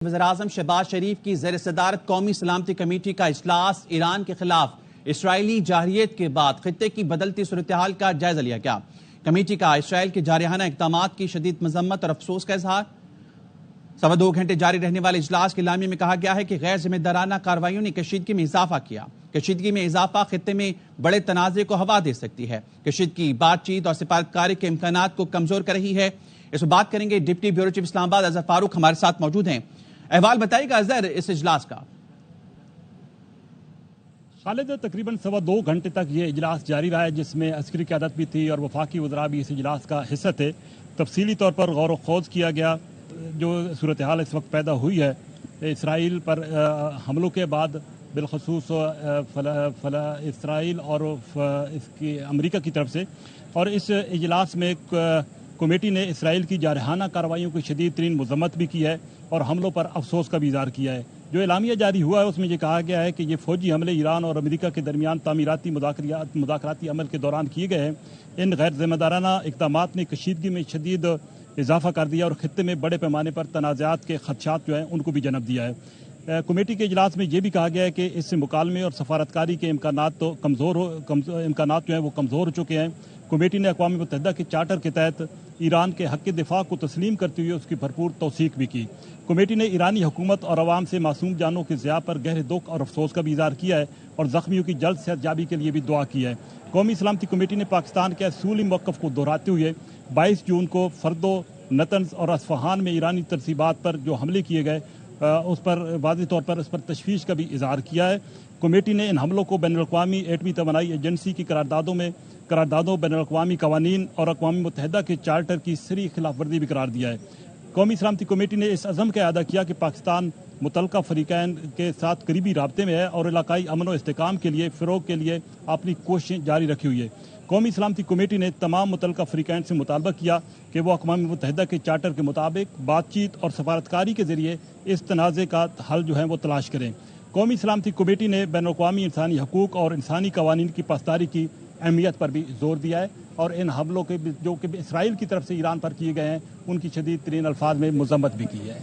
وزیراعظم شہباز شریف کی زیر صدارت قومی سلامتی کمیٹی کا اجلاس ایران کے خلاف اسرائیلی جارحیت کے بعد خطے کی بدلتی صورتحال کا جائزہ لیا گیا۔ کمیٹی کا اسرائیل کے جارحانہ اقدامات کی شدید مذمت اور افسوس کا اظہار۔ 2.25 گھنٹے جاری رہنے والے اجلاس کے اعلامیے میں کہا گیا ہے کہ غیر ذمہ دارانہ کارروائیوں نے کشیدگی میں اضافہ کیا۔ کشیدگی میں اضافہ خطے میں بڑے تنازع کو ہوا دے سکتی ہے۔ کشیدگی بات چیت اور سفارتکاری کے امکانات کو کمزور کر رہی ہے۔ اس پر بات کریں گے ڈپٹی بیورو چیف اسلام آباد اظہر فاروق ہمارے ساتھ موجود ہیں۔ احوال بتائیے گا اظہر اس اجلاس کا۔ خالد، تقریباً 2.25 گھنٹے تک یہ اجلاس جاری رہا ہے، جس میں عسکری قیادت بھی تھی اور وفاقی وزراء بھی اس اجلاس کا حصہ تھے۔ تفصیلی طور پر غور و خوض کیا گیا جو صورتحال اس وقت پیدا ہوئی ہے اسرائیل پر حملوں کے بعد، بالخصوص اسرائیل اور اس کی امریکہ کی طرف سے۔ اور اس اجلاس میں کمیٹی نے اسرائیل کی جارحانہ کارروائیوں کی شدید ترین مذمت بھی کی ہے اور حملوں پر افسوس کا بھی اظہار کیا ہے۔ جو اعلامیہ جاری ہوا ہے اس میں یہ کہا گیا ہے کہ یہ فوجی حملے ایران اور امریکہ کے درمیان تعمیراتی مذاکراتی عمل کے دوران کیے گئے ہیں۔ ان غیر ذمہ دارانہ اقدامات نے کشیدگی میں شدید اضافہ کر دیا اور خطے میں بڑے پیمانے پر تنازعات کے خدشات جو ہیں ان کو بھی جنم دیا ہے۔ کمیٹی کے اجلاس میں یہ بھی کہا گیا ہے کہ اس سے مکالمے اور سفارتکاری کے امکانات جو ہیں وہ کمزور ہو چکے ہیں۔ کمیٹی نے اقوام متحدہ کے چارٹر کے تحت ایران کے حق دفاع کو تسلیم کرتے ہوئے اس کی بھرپور توثیق بھی کی۔ کمیٹی نے ایرانی حکومت اور عوام سے معصوم جانوں کے ضیاع پر گہرے دکھ اور افسوس کا بھی اظہار کیا ہے اور زخمیوں کی جلد صحت یابی کے لیے بھی دعا کی ہے۔ قومی سلامتی کمیٹی نے پاکستان کے اصولی موقف کو دہراتے ہوئے 22 جون کو فردو، نتنز اور اصفہان میں ایرانی تنصیبات پر جو حملے کیے گئے اس پر واضح طور پر اس پر تشویش کا بھی اظہار کیا ہے۔ کمیٹی نے ان حملوں کو بین الاقوامی ایٹمی توانائی ایجنسی کی قراردادوں، بین الاقوامی قوانین اور اقوام متحدہ کے چارٹر کی صریح خلاف ورزی بھی قرار دیا ہے۔ قومی سلامتی کمیٹی نے اس عزم کا اعادہ کیا کہ پاکستان متعلقہ فریقین کے ساتھ قریبی رابطے میں ہے اور علاقائی امن و استحکام کے لیے فروغ کے لیے اپنی کوششیں جاری رکھی ہوئی ہے۔ قومی سلامتی کمیٹی نے تمام متعلقہ فریقین سے مطالبہ کیا کہ وہ اقوام متحدہ کے چارٹر کے مطابق بات چیت اور سفارتکاری کے ذریعے اس تنازع کا حل جو ہے وہ تلاش کریں۔ قومی سلامتی کمیٹی نے بین الاقوامی انسانی حقوق اور انسانی قوانین کی پاسداری کی اہمیت پر بھی زور دیا ہے اور ان حملوں کے جو کہ اسرائیل کی طرف سے ایران پر کیے گئے ہیں ان کی شدید ترین الفاظ میں مذمت بھی کی ہے۔